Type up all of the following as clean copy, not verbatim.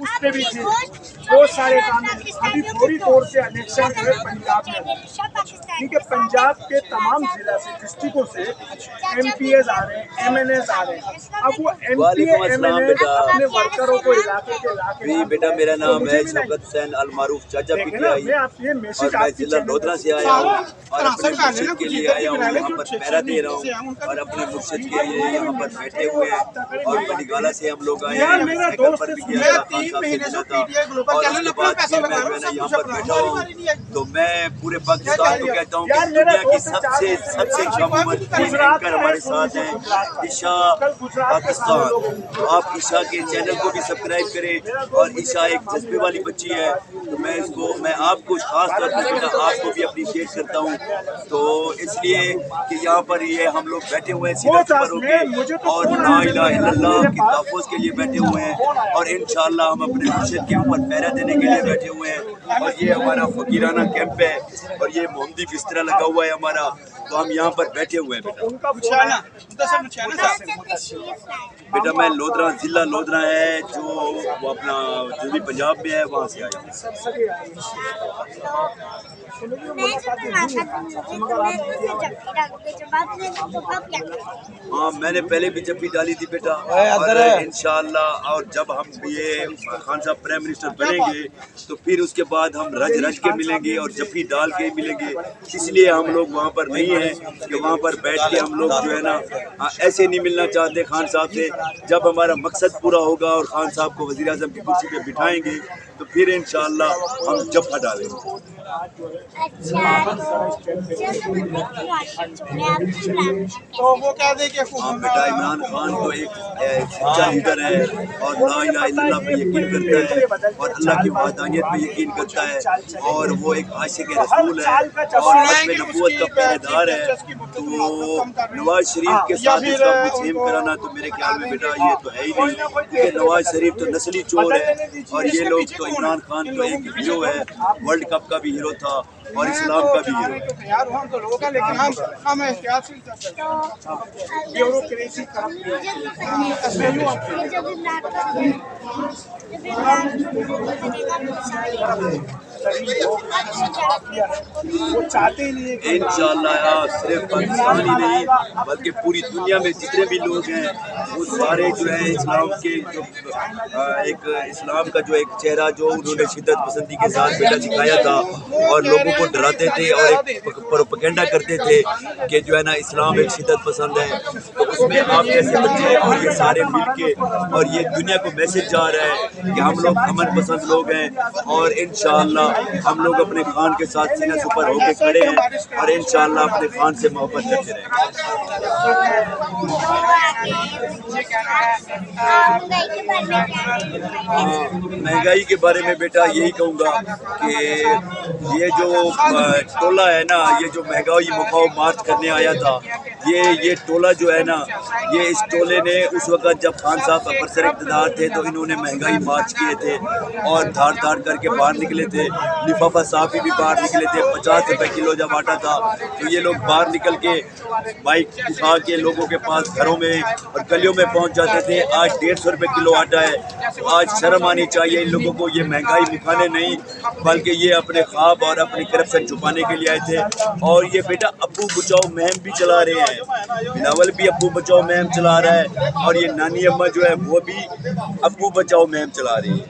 उस पे भी थे, बहुत सारे काम हैं। अभी थोड़ी तौर से इलेक्शन है पंजाब में, ठीक है, पंजाब के तमाम जिला से, डिस्ट्रिक्टों से MPs आ रहे हैं, MNAs आ रहे हैं। अब वो MP MNA अपने वर्करों को इलाके के इलाके जी बेटा, मेरा नाम है शौकत हुसैन अलमारूफ चाचा PTI, और मैं जिला लोधरा से आया हूँ और अपने मुर्शिद के लिए आया हूँ। यहाँ पर पहरा दे रहा हूँ और अपने मुर्शिद के लिए यहाँ पर बैठे हुए हैं। और बनीगाला से हम लोग आए हैं, साइकिल पर भी गया था, खान साहब से मिला था, और उसके बाद फिर मैं जो है ना यहाँ पर बैठा हूँ। तो मैं पूरे पाकिस्तान को कहता हूँ कि दुनिया की सबसे कम उम्र के एंकर हमारे साथ हैं, ईशा पाकिस्तान। तो आप ईशा के चैनल को भी सब्सक्राइब करें, और ईशा एक जज्बे वाली बच्ची है। तो मैं आपको खास तौर पर बेटा आपको भी अप्रिशिएट करता हूँ। तो इसलिए कि यहाँ पर ये हम लोग बैठे हुए हैं सीधा पर होके, और ला इलाहा इल्लल्लाह के तहफ़्फ़ुज़ के लिए बैठे हुए हैं, और इंशाअल्लाह हम अपने मुर्शिद के ऊपर पहरा देने के लिए बैठे हुए हैं। और ये हमारा फकीराना कैंप है, और ये मोहम्मदी बिस्तरा लगा हुआ है हमारा। तो हम यहाँ पर बैठे हुए हैं बेटा। मैं लोधरा, जिला लोधरा है जो वो अपना जो भी पंजाब में है, वहाँ से आया हूँ। हाँ, मैंने पहले भी जप्पी डाली थी बेटा, और इंशाअल्लाह, और जब हम ये खान साहब प्राइम मिनिस्टर बनेंगे तो फिर उसके बाद हम रज के मिलेंगे और जप्पी डाल के मिलेंगे। इसलिए हम लोग वहाँ पर नहीं हैं कि वहाँ पर बैठ के हम लोग जो है ना ऐसे नहीं मिलना चाहते खान साहब से। जब हमारा मकसद पूरा होगा और खान साहब को वज़ीर आज़म की कुर्सी पे बिठाएंगे तो फिर इंशाअल्लाह हम जप्पा डालेंगे। तो वो क्या देखे बेटा, इमरान खान तो एक सच्चा लीडर है, और ला इलाहा इल्लल्लाह पे यकीन करता है, और अल्लाह की वहदानियत पे यकीन करता है, और वो एक आशिक रसूल है, और खत्म नबूवत का पहरेदार है। तो नवाज शरीफ के साथ इसका मुझेम कराना तो मेरे ख्याल में बेटा ये तो है ही नहीं, क्योंकि नवाज शरीफ तो नस्ली चोर है, और ये लोग तो इमरान खान तो एक हीरो है, वर्ल्ड कप का भी हीरो था और इस्लाम का भी हीरो। वो चाहते ही नहीं है इंशाअल्लाह सिर्फ पाकिस्तान ही नहीं बल्कि पूरी दुनिया में जितने भी लोग हैं वो सारे जो है इस्लाम के जो एक इस्लाम का जो एक चेहरा जो उन्होंने शिद्दत पसंदी के साथ बेटा दिखाया था, और लोगों को डराते थे और एक प्रोपेगेंडा करते थे कि जो है ना इस्लाम एक शिद्दत पसंद है। तो उसमें आप जैसे बच्चे और ये सारे मिलके और ये दुनिया को मैसेज जा रहा है कि हम लोग अमन पसंद लोग हैं, और इंशाअल्लाह हम लोग अपने खान के साथ सीना सुपर होके खड़े हैं, और इंशाअल्लाह अपने खान से मोहब्बत करते रहेंगे। महंगाई के बारे में बेटा यही कहूँगा कि ये जो टोला है ना, ये जो महंगाई मुकाओ मार्च करने आया था, ये टोला जो है ना, ये इस टोले ने उस वक्त जब खान साहब बरसर इक़्तिदार थे तो इन्होंने महंगाई मार्च किए थे और धार धार करके बाहर निकले थे। लिफाफा साफ़ी भी बाहर निकले थे, 50 रुपए किलो जब आटा था तो ये लोग बाहर निकल के बाइक उठा के लोगों के पास घरों में और गलियों में पहुंच जाते थे। आज 150 रुपए किलो आटा है। तो आज शर्म आनी चाहिए इन लोगों को, ये महंगाई मुकाने नहीं बल्कि ये अपने ख्वाब और अपनी करप्शन छुपाने के लिए आए थे। और ये बेटा अब्बू बचाओ मुहिम भी चला रहे हैं, बिलावल भी अब्बू बचाओ मुहिम चला रहा है, और ये नानी अम्मा जो है वो भी अब्बू बचाओ मुहिम चला रही है।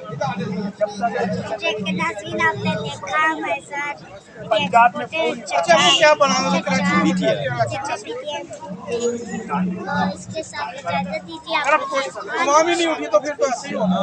पंजाब में क्या बनाना आवाम ही नहीं उठी तो फिर तो ऐसे ही होगा।